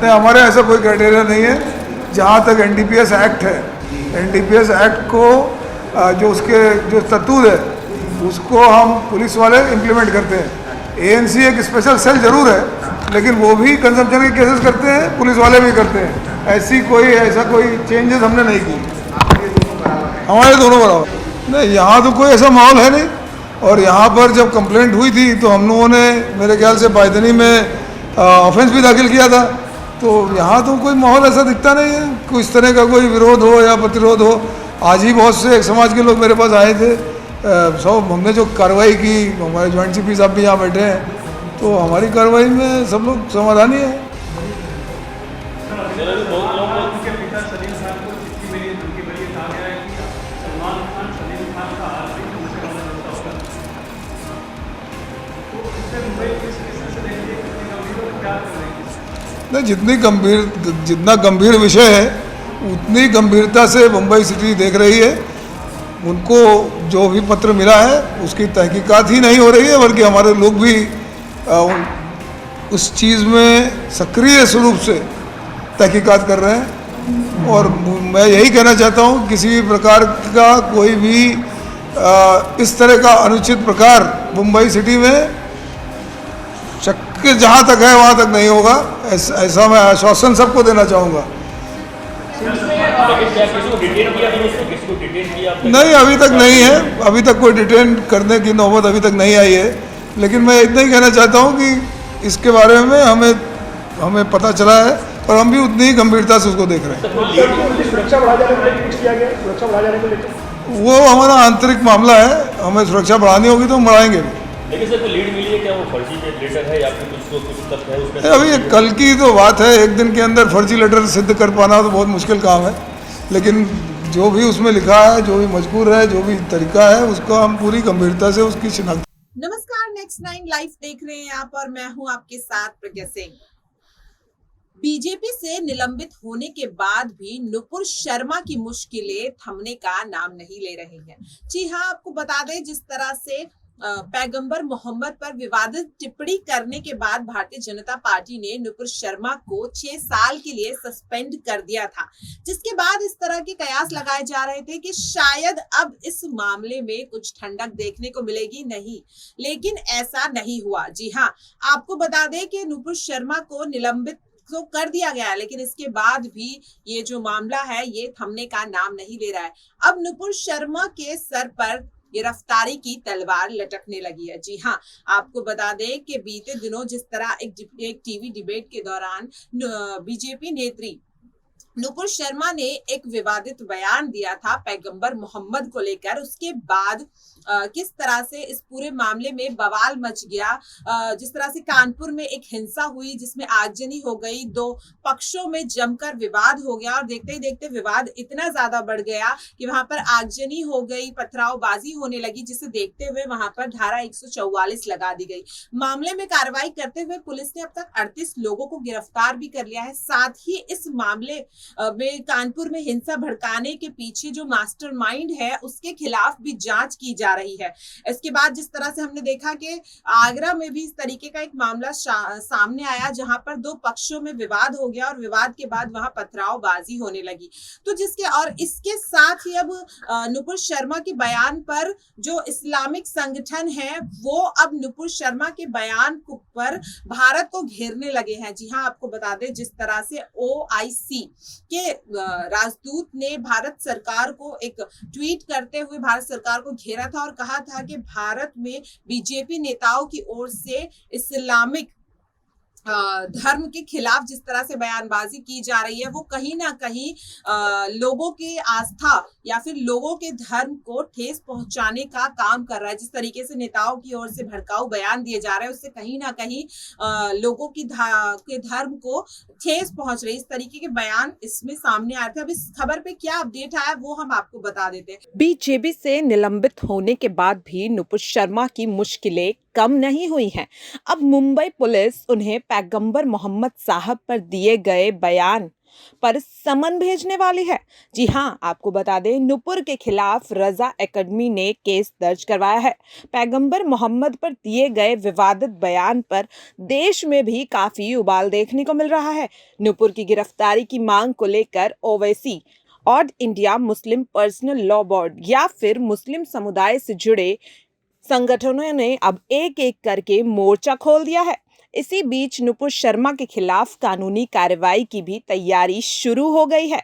नहीं, हमारे ऐसा कोई क्राइटेरिया नहीं है। जहाँ तक एनडीपीएस एक्ट है, एनडीपीएस एक्ट को जो उसके जो स्तूत है उसको हम पुलिस वाले इम्प्लीमेंट करते हैं। एएनसी एक स्पेशल सेल जरूर है, लेकिन वो भी कंजम्पशन के केसेस करते हैं, पुलिस वाले भी करते हैं। ऐसा कोई चेंजेस हमने नहीं की, हमारे दोनों बराबर। नहीं, यहाँ तो कोई ऐसा माहौल है नहीं। और यहाँ पर जब कंप्लेंट हुई थी तो हम लोगों ने मेरे ख्याल से बायदनी में ऑफेंस भी दाखिल किया था। तो यहाँ तो कोई माहौल ऐसा दिखता नहीं है, कोई इस तरह का कोई विरोध हो या प्रतिरोध हो। आज ही बहुत से एक समाज के लोग मेरे पास आए थे। सब हमने जो कार्रवाई की, हमारे जॉइंट सीपी साहब भी यहाँ बैठे हैं, तो हमारी कार्रवाई में सब लोग समाधानी है। नहीं, जितना गंभीर विषय है उतनी गंभीरता से मुंबई सिटी देख रही है। उनको जो भी पत्र मिला है उसकी तहकीकात ही नहीं हो रही है, बल्कि हमारे लोग भी उस चीज़ में सक्रिय रूप से तहकीकात कर रहे हैं। और मैं यही कहना चाहता हूँ, किसी भी प्रकार का कोई भी इस तरह का अनुचित प्रकार मुंबई सिटी में शक्य जहाँ तक है वहाँ तक नहीं होगा, ऐसा मैं आश्वासन सबको देना चाहूँगा। नहीं, अभी तक नहीं है, अभी तक कोई डिटेन करने की नौबत अभी तक नहीं आई है। लेकिन मैं इतना ही कहना चाहता हूँ कि इसके बारे में हमें पता चला है और हम भी उतनी ही गंभीरता से उसको देख रहे हैं। सुरक्षा बढ़ा जाने को लेकर कुछ किया गया? सुरक्षा बढ़ा जाने को लेकर वो हमारा आंतरिक मामला है, हमें सुरक्षा बढ़ानी होगी तो हम बढ़ाएंगे भी। लेकिन सर, लीड मिली है क्या? वो फर्जी लेटर है या फिर कुछ तथ्य है उसमें? अभी कल की तो बात है, एक दिन के अंदर फर्जी लेटर सिद्ध कर पाना तो बहुत मुश्किल काम है। लेकिन जो भी उसमें लिखा है, जो भी मजकूर है, जो भी तरीका है, उसको हम पूरी गंभीरता से उसकी शिनाख्त। नमस्कार, नेक्स्ट 9 लाइव देख रहे हैं आप और मैं हूं आपके साथ प्रज्ञा सिंह। बीजेपी से निलंबित होने के बाद भी नुपुर शर्मा की मुश्किलें थमने का नाम नहीं ले रही हैं। जी हां, आपको बता दें, जिस तरह से पैगंबर मोहम्मद पर विवादित टिप्पणी करने के बाद भारतीय जनता पार्टी ने नुपुर शर्मा को 6 साल के लिए सस्पेंड कर दिया था, जिसके बाद इस तरह के कयास लगाए जा रहे थे कि शायद अब इस मामले में कुछ ठंडक देखने को मिलेगी। नहीं, लेकिन ऐसा नहीं हुआ। जी हां, आपको बता दें कि नुपुर शर्मा को निलंबित तो कर दिया गया है, लेकिन इसके बाद भी ये जो मामला है ये थमने का नाम नहीं ले रहा है। अब नुपुर शर्मा के सर पर गिरफ्तारी की तलवार लटकने लगी है। जी हाँ, आपको बता दें कि बीते दिनों जिस तरह एक टीवी डिबेट के दौरान बीजेपी नेत्री नुपुर शर्मा ने एक विवादित बयान दिया था पैगंबर मोहम्मद को लेकर, उसके बाद किस तरह से इस पूरे मामले में बवाल मच गया। जिस तरह से कानपुर में एक हिंसा हुई जिसमें आगजनी हो गई, 2 पक्षों में जमकर विवाद हो गया और देखते ही देखते विवाद इतना ज्यादा बढ़ गया कि वहां पर आगजनी हो गई, पथरावबाजी होने लगी, जिसे देखते हुए वहां पर धारा 144 लगा दी गई। मामले में कार्रवाई करते हुए पुलिस ने अब तक 38 लोगों को गिरफ्तार भी कर लिया है। साथ ही इस मामले में कानपुर में हिंसा भड़काने के पीछे जो मास्टरमाइंड है उसके खिलाफ भी जांच की जा रही है। इसके बाद जिस तरह से हमने देखा कि आगरा में भी इस तरीके का एक मामला सामने आया जहां पर 2 पक्षों में विवाद हो गया और विवाद के बाद वहां पथरावबाजी होने लगी। तो इसके साथ ही अब नुपुर शर्मा के बयान पर जो इस्लामिक संगठन है वो अब नुपुर शर्मा के बयान पर भारत को घेरने लगे हैं। जी हाँ, आपको बता दें, जिस तरह से OIC के राजदूत ने भारत सरकार को एक ट्वीट करते हुए भारत सरकार को घेरा था और कहा था कि भारत में बीजेपी नेताओं की ओर से इस्लामिक धर्म के खिलाफ जिस तरह से बयानबाजी की जा रही है वो कहीं ना कहीं लोगों की आस्था या फिर लोगों के धर्म को ठेस पहुंचाने का काम कर रहा है। जिस तरीके से नेताओं की ओर से भड़काऊ बयान दिए जा रहे हैं उससे कहीं ना कहीं लोगों की के धर्म को ठेस पहुंच रही है। इस तरीके के बयान इसमें सामने आए थे। अब इस खबर पे क्या अपडेट आया वो हम आपको बता देते हैं। बीजेपी से निलंबित होने के बाद भी नुपुर शर्मा की मुश्किलें कम नहीं हुई हैं। अब मुंबई पुलिस उन्हें पैगंबर मोहम्मद साहब पर दिए गए बयान पर समन भेजने वाली है। जी हां, आपको बता दें, नुपुर के खिलाफ रजा एकेडमी ने केस दर्ज करवाया है। पैगंबर मोहम्मद पर दिए गए विवादित बयान पर देश में भी काफी उबाल देखने को मिल रहा है। नुपुर की गिरफ्तारी की मांग को लेकर Owaisi, all India Muslim personal law board या फिर मुस्लिम समुदाय से जुड़े संगठनों ने अब एक एक करके मोर्चा खोल दिया है। इसी बीच नुपुर शर्मा के खिलाफ कानूनी कार्रवाई की भी तैयारी शुरू हो गई है।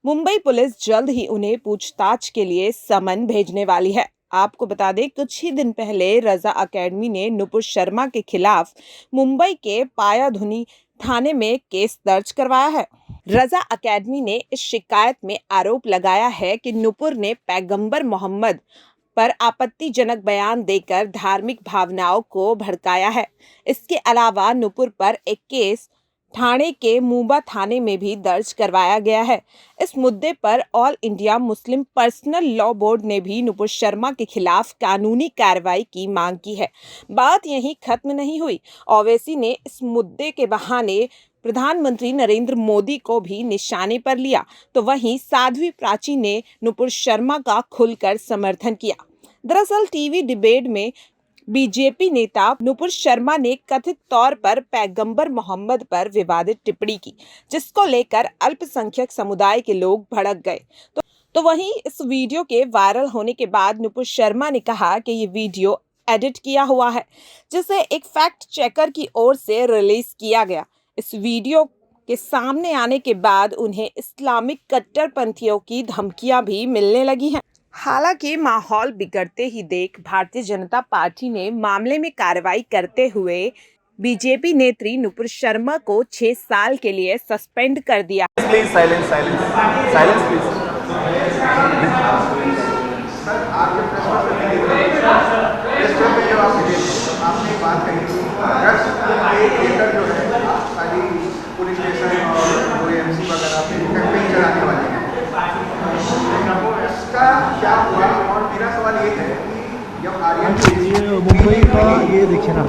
मुंबई पुलिस जल्द ही उन्हें पूछताछ के लिए समन भेजने वाली है। आपको बता दें, कुछ ही दिन पहले रजा एकेडमी ने नुपुर शर्मा के खिलाफ मुंबई के पायाधुनी थाने में केस दर्ज करवाया है। रजा एकेडमी ने इस शिकायत में आरोप लगाया है कि नुपुर ने पैगंबर मोहम्मद पर आपत्तिजनक बयान देकर धार्मिक भावनाओं को भड़काया है। इसके अलावा नुपुर पर एक केस ठाणे के मुंबा थाने में भी दर्ज करवाया गया है। इस मुद्दे पर all India Muslim personal law board ने भी नुपुर शर्मा के खिलाफ कानूनी कार्रवाई की मांग की है। बात यहीं खत्म नहीं हुई। ओवैसी ने इस मुद्दे के बहाने प्रधानमंत्री नरेंद्र मोदी को भी निशाने पर लिया, तो वहीं साध्वी प्राची ने नुपुर शर्मा का खुलकर समर्थन किया। दरअसल टीवी डिबेट में बीजेपी नेता नुपुर शर्मा ने कथित तौर पर पैगंबर मोहम्मद पर विवादित टिप्पणी की, जिसको लेकर अल्पसंख्यक समुदाय के लोग भड़क गए। तो वहीं इस वीडियो के वायरल होने के बाद नुपुर शर्मा ने कहा कि ये वीडियो एडिट किया हुआ है, जिसे एक फैक्ट चेकर की ओर से रिलीज किया गया। इस वीडियो के सामने आने के बाद उन्हें इस्लामिक कट्टरपंथियों की धमकियां भी मिलने लगी हैं। हालांकि माहौल बिगड़ते ही देख भारतीय जनता पार्टी ने मामले में कार्रवाई करते हुए बीजेपी नेत्री नुपुर शर्मा को 6 साल के लिए सस्पेंड कर दिया। Please silence please. आपने बात कही पुलिस स्टेशन और एमसी वगैरह पे कैंपेन चलाने वाले हैं, इसका क्या हुआ? और मेरा सवाल ये है कि जब आर्यन मुंबई का ये देखिए ना,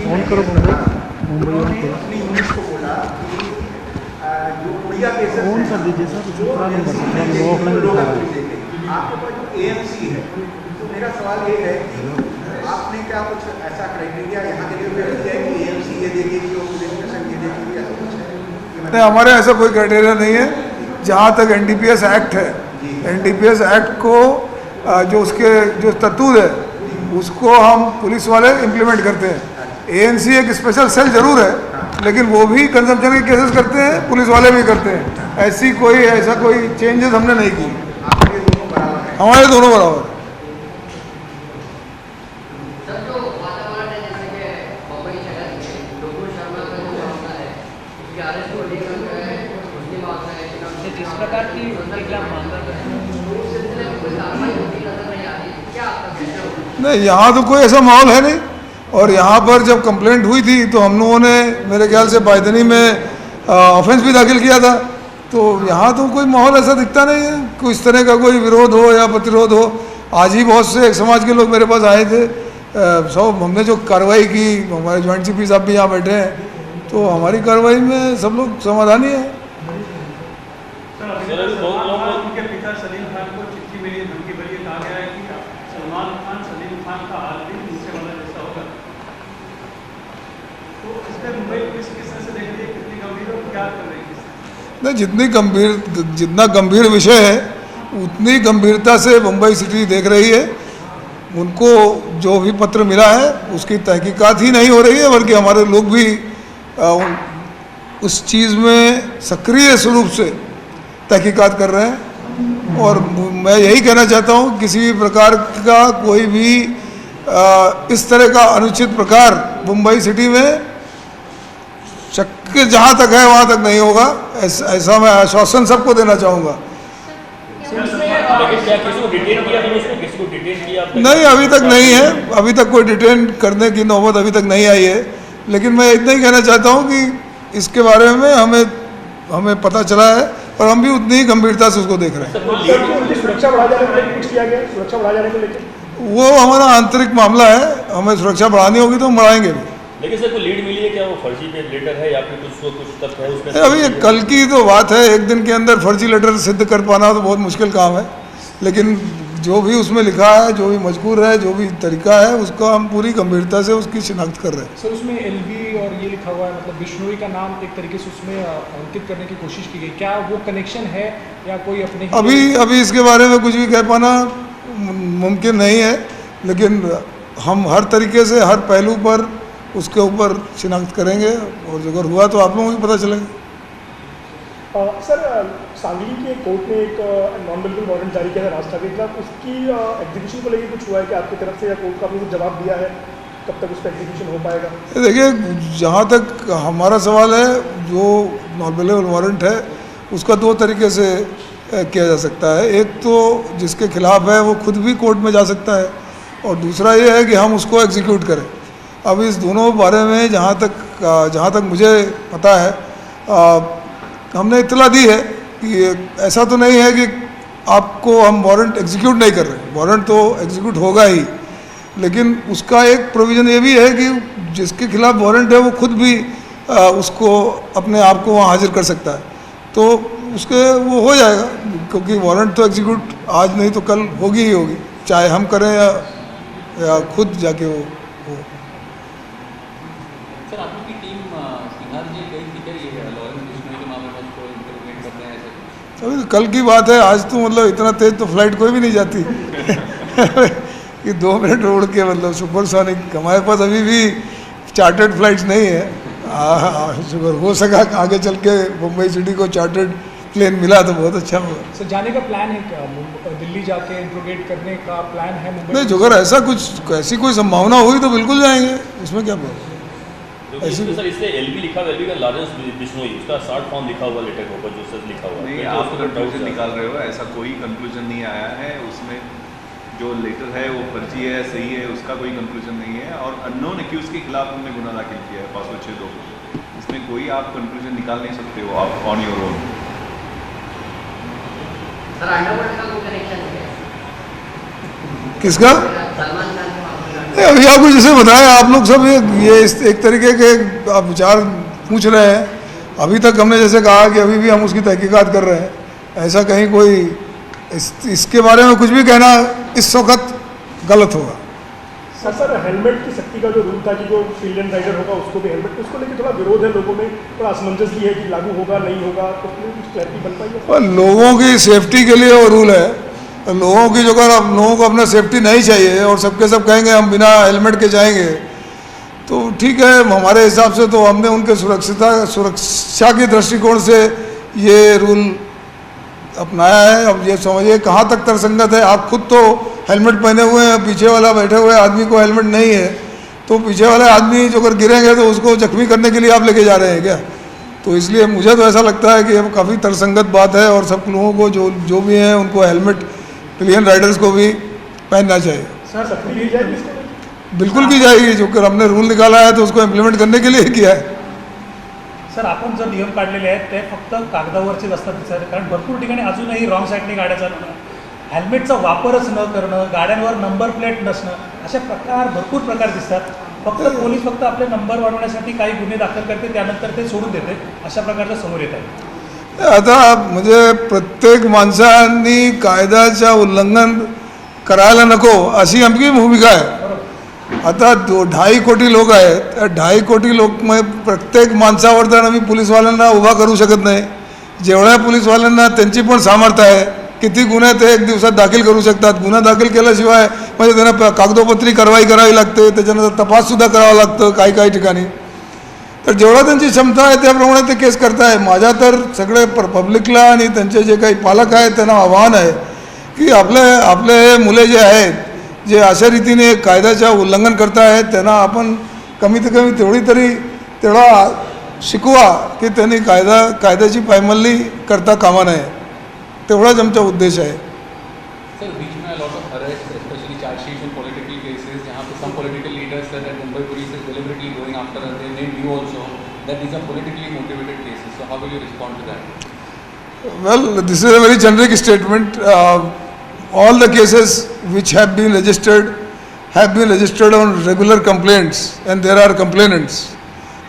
ऑन करो मुंबई अपनी यूनिट को बोला कि जो उड़िया केसेस ऑन कर दीजिए सर, दूसरा नंबर ऑफलाइन दिखा रहा है। आपके पास जो एएमसी है, तो मेरा सवाल ये है कि आपने क्या कुछ ऐसा क्राइटेरिया यहाँ के लिए है कि एएमसी ये देखेगी और पुलिस स्टेशन ये देखेगी, ऐसा कुछ है? नहीं, हमारे ऐसा कोई क्राइटेरिया नहीं है। जहाँ तक एनडीपीएस एक्ट है, एनडीपीएस एक्ट को जो उसके जो तत्व है उसको हम पुलिस वाले इम्प्लीमेंट करते हैं। एएनसी एक स्पेशल सेल जरूर है, लेकिन वो भी कंजम्पशन के केसेस करते हैं, पुलिस वाले भी करते हैं। ऐसा कोई चेंजेस हमने नहीं की। हमारे दोनों बराबर। जिस प्रकार की नहीं, यहाँ तो कोई ऐसा माहौल है नहीं। और यहाँ पर जब कंप्लेंट हुई थी तो हम लोगों ने मेरे ख्याल से बायदनी में ऑफेंस भी दाखिल किया था। तो यहाँ तो कोई माहौल ऐसा दिखता नहीं है, कोई इस तरह का कोई विरोध हो या प्रतिरोध हो। आज ही बहुत से एक समाज के लोग मेरे पास आए थे। सब हमने जो कार्रवाई की, हमारे जॉइंट सीपी साहब भी यहाँ बैठे हैं, तो हमारी कार्रवाई में सब लोग समाधानी है। उनके पिता सलीम खान को चिट्ठी मिली, धमकी भरी, कहा गया है कि सलमान खान सलीम खान का हाल भी नीचे वाला जैसा होगा। तो इसमें मुंबई पुलिस किस तरह से देख रही है, कितनी गंभीर और क्या कर रही है? नहीं, जितना गंभीर विषय है उतनी गंभीरता से मुंबई सिटी देख रही है। उनको जो भी पत्र मिला है उसकी तहकीकात ही नहीं हो रही है, बल्कि हमारे लोग भी उस चीज़ में सक्रिय रूप से तहकीकात कर रहे हैं। और मैं यही कहना चाहता हूँ, किसी भी प्रकार का कोई भी इस तरह का अनुचित प्रकार मुंबई सिटी में शक जहाँ तक है वहाँ तक नहीं होगा, ऐसा मैं आश्वासन सबको देना चाहूँगा। लेकिन क्या किसी को डिटेन किया? किसी को डिटेन किया? नहीं, अभी तक नहीं है। अभी तक कोई डिटेन करने की नौबत अभी तक नहीं आई है। लेकिन मैं इतना ही कहना चाहता हूँ कि इसके बारे में हमें पता चला है और हम भी उतनी ही गंभीरता से उसको देख रहे हैं। सुरक्षा बढ़ा जाने को लेकर कुछ किया गया? सुरक्षा बढ़ा जाने को लेकर वो हमारा आंतरिक मामला है। हमें सुरक्षा बढ़ानी होगी तो हम बढ़ाएंगे भी। लेकिन सर कोई लीड मिली है क्या? वो वो फर्जी पे लेटर है या फिर कुछ तथ्य है उसमें? अभी ये कल की तो बात है, एक दिन के अंदर फर्जी लेटर सिद्ध कर पाना तो बहुत मुश्किल काम है, लेकिन जो भी उसमें लिखा है, जो भी मजकूर है, जो भी तरीका है, उसका हम पूरी गंभीरता से उसकी शिनाख्त कर रहे हैं। सर उसमें एलवी और ये लिखा हुआ है, मतलब बिश्नोई का नाम एक तरीके से उसमें अंकित करने की कोशिश की गई, क्या वो कनेक्शन है या कोई अपने अभी इसके बारे में कुछ भी कह पाना मुमकिन नहीं है, लेकिन हम हर तरीके से हर पहलू पर उसके ऊपर शिनाख्त करेंगे और अगर हुआ तो आप लोगों को पता चलेगा। सर सांगली के कोर्ट ने एक नॉन बेलेबल वारंट जारी किया था राज ठाकरे के खिलाफ, उसकी एग्जीक्यूशन को लेकर कुछ हुआ है कि आपकी तरफ से या कोर्ट का आपने कुछ जवाब दिया है, कब तक उसका एग्जीक्यूशन हो पाएगा? देखिए, जहाँ तक हमारा सवाल है, जो नॉन बेलेबल वारंट है उसका दो तरीके से किया जा सकता है। एक तो जिसके खिलाफ है वो खुद भी कोर्ट में जा सकता है, और दूसरा ये है कि हम उसको एग्जीक्यूट करें। अब इस दोनों बारे में जहाँ तक मुझे पता है, हमने इत्तला दी है कि ऐसा तो नहीं है कि आपको हम वारंट एग्जीक्यूट नहीं कर रहे, वारंट तो एग्जीक्यूट होगा ही, लेकिन उसका एक प्रोविज़न ये भी है कि जिसके खिलाफ वारंट है वो खुद भी उसको अपने आप को वहाँ हाजिर कर सकता है, तो उसके वो हो जाएगा, क्योंकि वारंट तो एग्जीक्यूट आज नहीं तो कल होगी ही होगी, चाहे हम करें या खुद जाके वो हो। सर, आप लोग की टीम बिहार जेल गई थी क्या ये लॉरेंस बिश्नोई के मामले में उसको इंटरोगेट करते हैं ऐसे? अभी तो कल की बात है, आज तो मतलब इतना तेज तो फ्लाइट कोई भी नहीं जाती कि 2 मिनट उड़ के मतलब सुपरसोनिक, हमारे पास अभी भी चार्टर्ड फ्लाइट्स नहीं है। अगर हो सका आगे चल के मुंबई सिटी को चार्टर्ड प्लेन मिला तो बहुत अच्छा होगा। सर जाने का प्लान है क्या, दिल्ली जाके इंट्रोगेट करने का प्लान है मुंबई? नहीं, अगर ऐसी कोई संभावना हुई तो बिल्कुल जाएंगे, उसमें क्या प्रॉब्लम। सर इससे एलबी लिखा हुआ, एलबी का लॉरेंस बिश्नोई, उसका शॉर्ट फॉर्म लिखा हुआ लेटर के ऊपर जो सर लिखा हुआ नहीं, आप कंक्लूजन निकाल रहे हो, ऐसा कोई कंक्लूजन नहीं आया है उसमें। जो लेटर है वो फर्जी है, सही है, उसका कोई कंक्लूजन नहीं है, और अननोन एक्यूज के खिलाफ हमने गुना दाखिल किया है 506(2). इसमें कोई आप कंक्लूजन निकाल नहीं सकते हो आप on your own. Sir underworld का कोई कनेक्शन है? किसका? सलमान खान का अभी आपको जैसे बताया, आप लोग सब ये एक तरीके के आप विचार पूछ रहे हैं। अभी तक हमने जैसे कहा कि अभी भी हम उसकी तहकीकात कर रहे हैं, ऐसा कहीं कोई इसके बारे में कुछ भी कहना इस वक्त गलत होगा। सर हेलमेट की सख्ती का जो रूल था कि जो फील्ड एंड राइडर होगा उसको भी हेलमेट, उसको लेकर थोड़ा विरोध है लोगों में, थोड़ा असमंजस भी है कि लागू होगा नहीं होगा, तो उसमें कुछ क्लैरिटी बन पाई है? लोगों की सेफ्टी के लिए वो रूल है, लोगों की जो अगर लोगों को अपना सेफ्टी नहीं चाहिए और सबके सब कहेंगे हम बिना हेलमेट के जाएंगे तो ठीक है, हमारे हिसाब से तो हमने उनके सुरक्षा के दृष्टिकोण से ये रूल अपनाया है। अब ये समझिए कहाँ तक तर्कसंगत है। आप खुद तो हेलमेट पहने हुए हैं, पीछे वाला बैठे हुए आदमी को हेलमेट नहीं है, तो पीछे वाले आदमी जो अगर गिरेंगे तो उसको जख्मी करने के लिए आप लेके जा रहे हैं क्या? तो इसलिए मुझे तो ऐसा लगता है कि अब काफ़ी तर्कसंगत बात है, और सब लोगों को जो भी हैं उनको हेलमेट, पिलियन राइडर्स को भी पहनना चाहिए। सर सख्ती की जाएगी? बिल्कुल की जाएगी, जो कि हमने रूल निकाला है तो उसको इम्प्लिमेंट करने के लिए किया है। सर आपण जो नियम काढलेले आहेत ते फक्त कागदावरचेच असतात सर, कारण भरपूर ठिकाणी अजूनही रॉंग साईडने गाड्या चालवणं, हेल्मेटचा वापरच न करणं, गाड्यांवर नंबर प्लेट नसणं, अशा भरपूर प्रकार दिसतात। फक्त पोलीस फक्त आपले नंबर वाढवण्यासाठी काही गुन्हे दाखल करते, त्यानंतर ते सोडून देते, अशा प्रकारचं समोर येत आहे। आता म्हणजे प्रत्येक माणसांनी कायद्याचं उल्लंघन करायला नको अशी आमची भूमिका आहे। आता 2.5 कोटी लोक आहेत, 2.5 कोटी लोक मग प्रत्येक माणसावर तर आम्ही पोलीसवाल्यांना उभा करू शकत नाही। जेवढ्या पोलीसवाल्यांना त्यांची पण सामर्थ्य आहे, किती गुन्हे ते एक दिवसात दाखल करू शकतात। गुन्हा दाखल केल्याशिवाय म्हणजे त्यांना कागदोपत्री कारवाई करावी लागते, त्याच्यानंतर तपाससुद्धा करावा लागतं काही ठिकाणी। तर जेवढा त्यांची क्षमता आहे त्याप्रमाणे ते केस करताय। माझ्या तर सगळे पब्लिकला आणि त्यांचे जे काही पालक आहेत त्यांना आव्हान आहे की आपले मुले जे आहेत जे अशा रीतीने कायद्याचं उल्लंघन करतायत त्यांना आपण कमीत कमी तेवढा शिकवा की त्यांनी कायद्याची पायमल्ली करता कामा नये, तेवढाच आमचा उद्देश आहे। सर बीच में a lot of arrests, especially charge-sheets and political cases, जहाँ पे some political leaders said that Mumbai police is deliberately going after us. They named you also that these are politically motivated cases. So how will you respond to that? Well, this is a very generic statement. All the cases which have been registered on regular complaints, and there are complainants.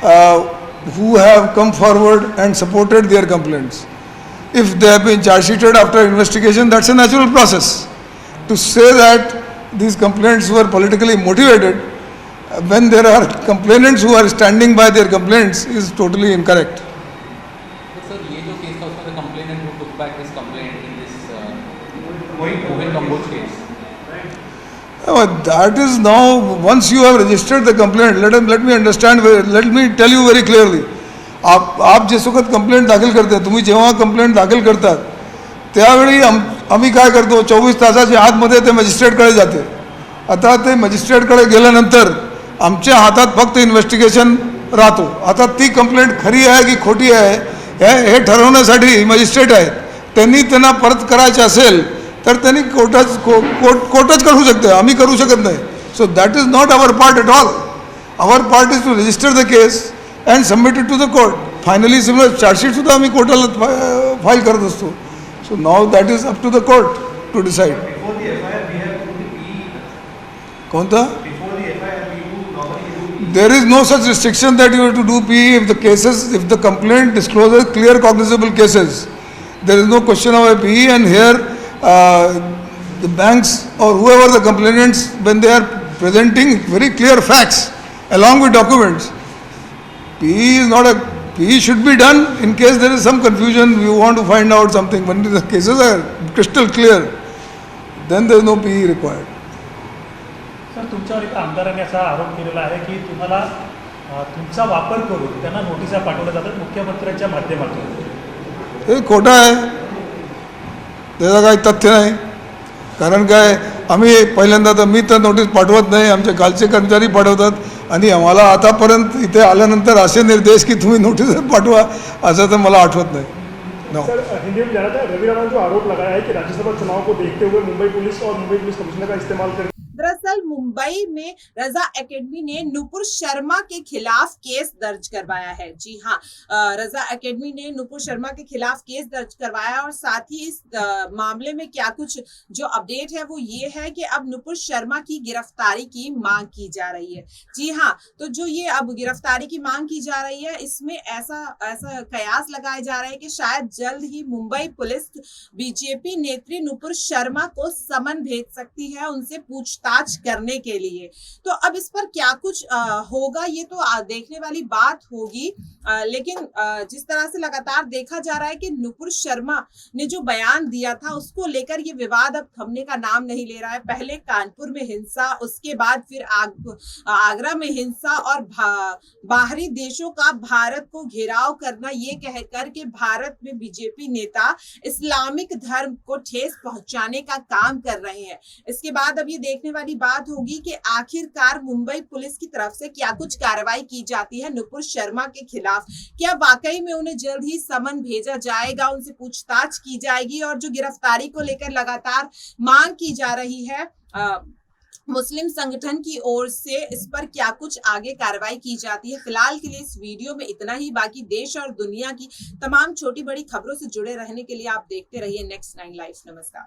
who have come forward and supported their complaints. If they have been charge sheeted after investigation, that's a natural process. To say that these complaints were politically motivated when there are complainants who are standing by their complaints is totally incorrect. Sir, ये जो case था उसमें the complainant who took back his complaint in this Mohin Kamboj case. That is now, once you have registered the complaint, let me understand, let me tell you very clearly. आप जिस वक्त complaint दाखल करते हैं, तुम्ही जेव्हा complaint दाखल करतात त्यावेळी आम्ही काय करतो, 24 तासाच्या आतमध्ये ते मजिस्ट्रेटकडे जाते. आता ते मजिस्ट्रेटकडे गेल्यानंतर आमच्या हातात फक्त इन्व्हेस्टिगेशन राहतो. आता ती कंप्लेंट खरी आहे की खोटी आहे हे ठरवण्यासाठी मजिस्ट्रेट आहेत. त्यांनी त्यांना परत करायचे असेल तर त्यांनी कोर्टच करू शकते, आम्ही करू शकत नाही. So that is not our part at all. Our part is to register the case and submit it to the court. Finally similar चार्जशीटसुद्धा आम्ही कोर्टाला फाईल करत असतो. So now that is up to the court to decide. कोणता? There is no such restriction that you have to do PE if the complaint discloses clear cognizable cases. There is no question of a PE, and here the banks or whoever the complainants, when they are presenting very clear facts along with documents, PE should be done in case there is some confusion, you want to find out something. When the cases are crystal clear, then there is no PE required. Sir, तुमच्यावर एका आमदाराने असा आरोप केलेला आहे की तुम्हाला तुमचा वापर करून त्यांना नोटिसा पाठवल्या जातात मुख्यमंत्र्यांच्या माध्यमातून. हे खोटं आहे, त्याचं काही तथ्य नाही. कारण काय, आम्ही पहिल्यांदा तर मी तर नोटीस पाठवत नाही, आमचे खालचे कर्मचारी पाठवतात आणि आम्हाला आतापर्यंत इथे आल्यानंतर असे निर्देश की तुम्ही नोटीस पाठवा असं तर मला आठवत नाही. सर, हिंदी में जाना था, रवि राणा जो आरोप लगाया है कि राज्यसभा चुनाव को देखते हुए मुंबई पुलिस और मुंबई पुलिस कमिश्नर का इस्तेमाल कर. दरअसल मुंबई में रजा एकेडमी ने नुपुर शर्मा के खिलाफ केस दर्ज करवाया है. जी हाँ, रजा एकेडमी ने नुपुर शर्मा के खिलाफ केस दर्ज करवाया और साथ ही इस मामले में क्या कुछ जो अपडेट है वो ये है कि अब नुपुर शर्मा की गिरफ्तारी की मांग की जा रही है. जी हाँ, तो जो ये अब गिरफ्तारी की मांग की जा रही है, इसमें ऐसा कयास लगाए जा रहे हैं कि शायद जल्द ही मुंबई पुलिस बीजेपी नेत्री नुपुर शर्मा को समन भेज सकती है उनसे पूछताछ करने के लिए. तो अब इस पर क्या कुछ होगा ये तो देखने वाली बात होगी. लेकिन जिस तरह से लगातार देखा जा रहा है कि नुपुर शर्मा ने जो बयान दिया था उसको लेकर ये विवाद अब थमने का नाम नहीं ले रहा है. पहले कानपुर में हिंसा, उसके बाद फिर आगरा में हिंसा और बाहरी देशों का भारत को घेराव करना, ये कहकर के भारत में बीजेपी नेता इस्लामिक धर्म को ठेस पहुंचाने का काम कर रहे हैं. इसके बाद अब ये देखने वाली बात होगी कि आखिरकार मुंबई पुलिस की तरफ से क्या कुछ कार्रवाई की जाती है नुपुर शर्मा के खिलाफ. क्या वाकई में उन्हें जल्द ही समन भेजा जाएगा, उनसे पूछताछ की जाएगी और जो गिरफ्तारी को लेकर लगातार मांग की जा रही है मुस्लिम संगठन की ओर से, इस पर क्या कुछ आगे कार्रवाई की जाती है. फिलहाल के लिए इस वीडियो में इतना ही. बाकी देश और दुनिया की तमाम छोटी बड़ी खबरों से जुड़े रहने के लिए आप देखते रहिए Next 9 लाइव. नमस्कार.